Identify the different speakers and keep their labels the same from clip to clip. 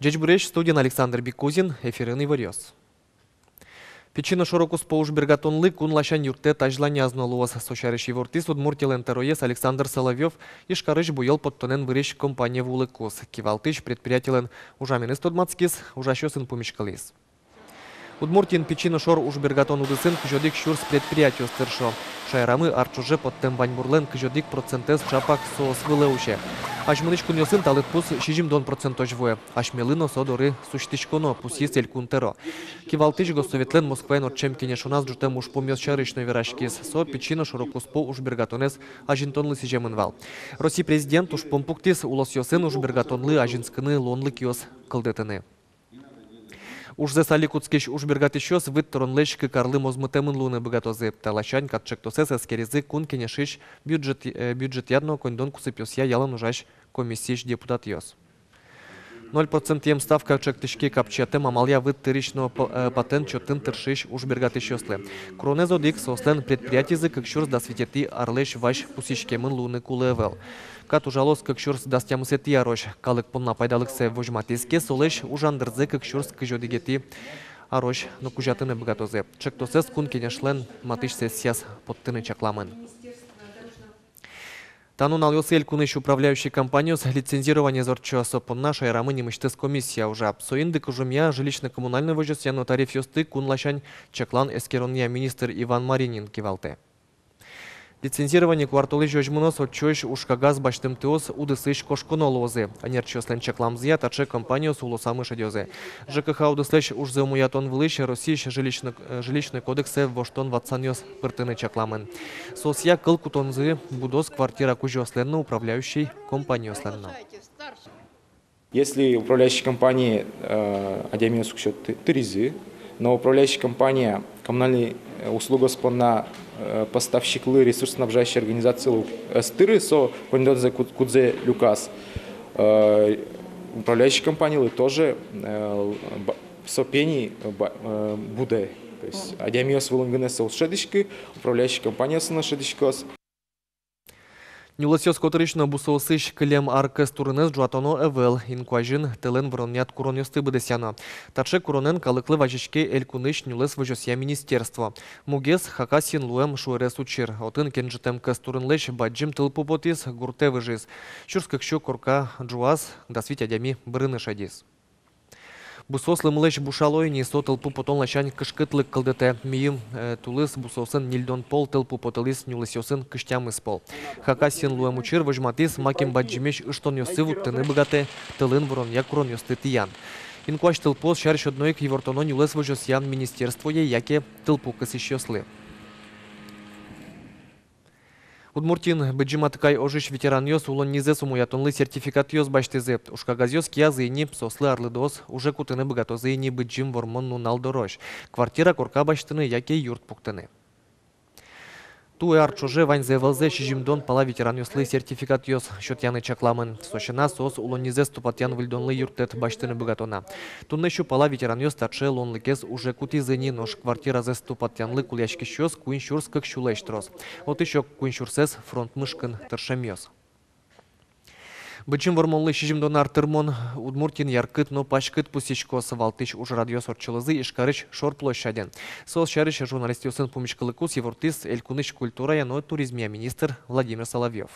Speaker 1: Джечбуреш, студент Александр Бикузин, эфирный варьез. Печина широко споуж бергатонлы кун лащан юрте тажлания азнолуаз сошарыш евортис удмуртилен тароес Александр Соловьев и шкарыш буел подтонен вырещ компания вулыкус. Кивалтыш предприятелен ужаменес тодмацкис, ужащесен помешкалис. Удмуртин печина шор уж бергатон удысын кжодик щурс предприятию стершо. Шайрамы арчуже под тембань бурлен кжодик процентез чапак соос вылеуще. Ашмыныч куньосын талыт пус шижим дон процентож вое. Ашмелыно содоры сущтичконо пус есель кунтеро. Кивалтыш госсоветлен Москвен от чем кенешуназ жутем уж помёс шарышной верашкис. Со печина широко спо уж бергатонес ажинтонлы сижеменвал. Россий президент уж помпуктис улосьосын уж бергатонлы ажинсканы лонлы киос кылдетыны. Уж за саликутскиш уж бергатищос вытторон лещик карлы мозмутемын луны богатозы. Талачань катчектосес эскерезы кун кенешиш бюджет ядно кондон кусыпьосья ялан ужаш комиссиш депутат йос. 0% ставка чектышки капчетем амалия вытырищно патент чотын тыршиш уж бергатищослы. Кронезо дик сослен предприятизы как щурс досветети арлеш ваш пусишкемын луны кулевел. Кат ужалос как щурс дастямысети арош. Калык полна пайдалыксе вожматиске солеш ужандырзы как щурс кыжодигети арош но кужатыны богатозе. Чектосес кун кенешлен матыш сессияс подтыны чакламын. Танун алёсель куныш управляющий компанию с лицензирования зорчо сопонна шайрамы немыштыс комиссия уже. Соинды кужумья жилищно-коммунальный вожесьяно тариф ёсты кун лащань чаклан эскеронья министр Иван Маринин кивалте. Лицензирование кварталы жожмунос отчош ушкагаз баштым тыос удысыш кошконо лозы. Анерчослен чакламзия таче компанию с улосамы шадёзе. ЖКХ удыслеш уж заумуятон влыш Российш жилищный кодексе воштон ватсаньос пыртыны чакламын. Сосья кылкутонзы будос квартира кужёсленно управляющий компанию-сленно.
Speaker 2: Если управляющая компания адемия сукшет тыризы, но управляющая компания коммунальной услуга спонна поставщиклы ресурсоснабжающей организации стыры со кондонзе кудзе люкас. Управляющая компания тоже сопени буде. То есть адемиос вылунгенеса ушедишки, управляющая компания сына шедишкос.
Speaker 1: Нюласёс которично бусоусыш клем аркес турынез жуатоно эвел, инкуажин телен вронят куронёсты быдесяна. Таче куронен калыклы важишке элькуныш нюлес вожосья министерство. Мугес хакасин луэм шуэрес учир. Отын кенжитем кес турынлеш баджим тылпупотис гурте выжиз. Чурскакщу корка джуаз дасвить адями брыны шадис. Бусослы млеш бушалой не со толпу потом лащань кышкытлык кылдете. Миим тулыс бусосын нильдон пол толпу потылыс нюлысёсын кыштям испол. Хакасин луэм учир вожматис маким баджимеш ыштон ёсыву тыны богате тылын ворон якурон ёсты тиян. Инкуаш толпос шарш одноик евортоно нюлыс вожосьян министерство яке толпу кысыш ёслы. Удмуртин беджиматкай ожиш ветеран йос улон низе сумуятонлы сертификат йос баштызе. Ушкагазёс киязы ини сослы арлыдос уже кутыны богатозы ини беджим вормон нунал дорож. Квартира корка баштыны яке юрт пуктыны. Туэ арчуже ваньзе велзе шижимдон пала ветеран йослы сертификат йос шотяны чакламын. Сошина сос улон низе ступатян вильдонлы юртет баштыны богатона. Туннещу пала ветеран йос таче лонлыкез уже кутизыни нож квартира зе ступатянлы куляшки щос куиншурс как щулештрос. Вот еще куиншурсес фронт мышкын тершемьос. Бычым вормонлы шижимдон артырмон удмуртин яркыт, но пашкыт пусичко савалтыш уж радиос орчылызы ишкарыш шор площаден. Сос шарыш журналистёсын помешкалыкус евортис элькуныш культура яно туризмия министр Владимир Соловьев.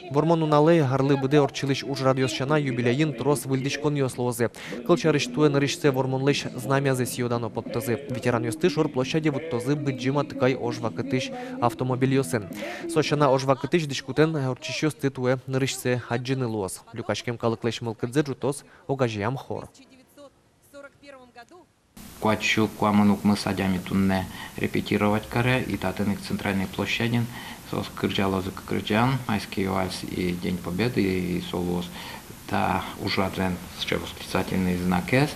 Speaker 1: Вормону налей гарлы буде орчилыш уж радиосчана юбилейин трос выльдичкон ёслозе. Кылчарыш туэ нарышсе вормонлыш знамя зе сиодано подтозы. Ветеран ёсты шор площади вуттозы быджима тыкай ожвакытыш автомобиль ёсын. Сошана ожвакытыш дишкутен орчищёс туэ нарышсе хаджины луос. Люкашкем калыклыш мылкыдзе жутос огажиям хор.
Speaker 3: Куачу куаманук мы садями тунне репетировать каре и татыник центральной площади. Сос кырджалозы кырджан, майский вальс и День Победы и солос. Та ужадрен с восклицательный знак С.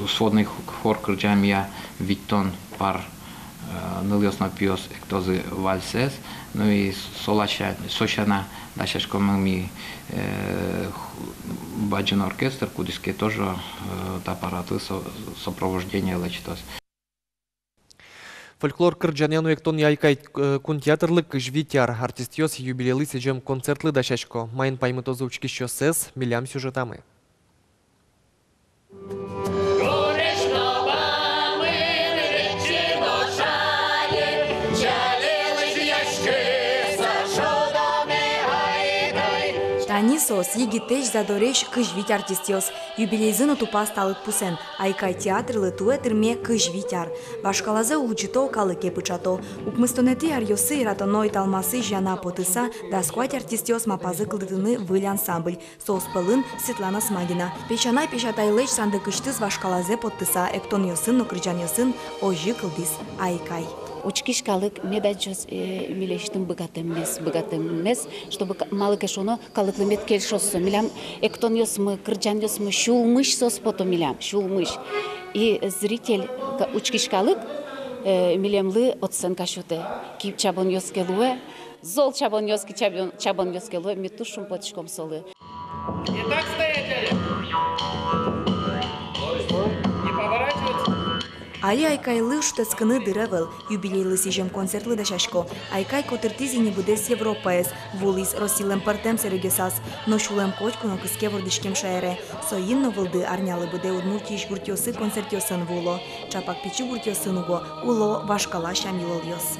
Speaker 3: Сводный хор кырджамия Виттон пар ныльос напьёс эктозы вальсес. Ну и сошана дашашкомами баджин оркестр, кудиске тоже аппараты сопровождения лечитос.
Speaker 1: Фольклор кырджаняну эктон яйкай кун театрлы кыжвитяр артистиос юбилейлы сежем концертлы дашачко. Майын паймытозы учкищо сес, милям сюжетамы.
Speaker 4: Танисос, егитеж задореш кыжвить артистиос. Юбилейзыну тупа сталыт пусен. Айкай театрлы туэ тырме кыжвитяр. Башкалазе улчито калыке пычато. Укмыстонети арьосы ратоной талмасы жана потыса, да сквать артистиос мапазы кылдытыны выль ансамбль. Соус пылын Светлана Смагина. Печанай печатайлеч санды кыштыз башкалазе потыса. Эктон йосын, нокрыджан йосын, ожи кылдис айкай.
Speaker 5: Учкишкалык медачос милештим богатемнес, чтобы малык шоно калыклы мед кельшосо милям эктон йосмы кырджан йосмы шулмыш сос пото милям шулмыш. И зритель учкишкалык милемлы отсен кашуте ки чабон йоскелуе зол чабон йоски чабон йоскелуе метушум потишком солы.
Speaker 6: Итак, стоять! Не поворачиваться.
Speaker 4: Али айкайлы штецкыны дыревел, юбилейлы сижем концертлы дашашко. Айкай котыртизи не будес Европаес, вулис росилем партем серегесас, но шулем кочку но кыске вордышкем шаере. Соинно вылды арнялы буде удмуртиш гуртёсы концертёсын вуло. Чапак пичи гуртёсын уго, уло башкала шам юлол йос.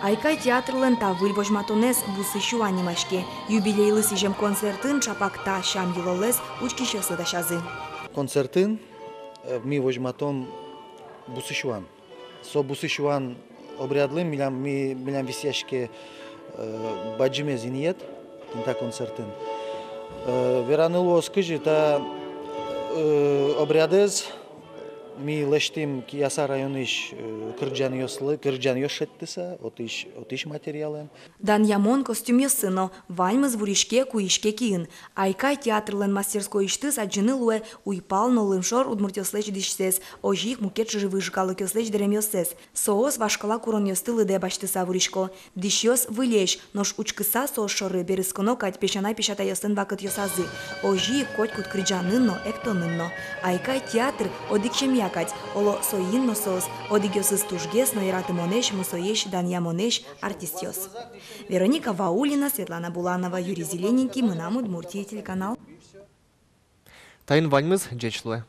Speaker 4: Айкай театрлен та выльвожматонес бусы шуанимашке. Юбилейлы сижем концертын чапакта шам юлолес учкищосы дашазы.
Speaker 7: Концертын ми вожматон бусышуан. Со бусышуан обрядлым милям висяшке баджиме зиниет инта концертын. Вераныло скажи та обрядез ми лештим ки яса районыш кырджан йошеттиса, отиш материален.
Speaker 4: Дан ямон костюм йосыно, вальмыз вуришке куишке киын. Айкай театрлен мастерской иштыз аджыны луэ уйпал нолымшор удмуртёслеч дишсес, ожик мукет жывыжкалы кёслеч дерем йосес. Соос вашкала курон йостылы де баштыса вуришко. Дишьёс вылеш, нош учкыса соос шоры берысконо кать пешанай пешата йостын вакыт йосазы. Ожик коть кут крыджанынно, эктонынно. Айкай театр одикшем якать, оло соинно соос, одигёсыз тужгес, но ираты монеш, мусоеш, данья монеш, артистёс. Вероника Ваулина, Светлана Буланова, Юрий Зелененький, Мынам Удмуртия, телеканал.
Speaker 1: Тайын вальмыз джечлы.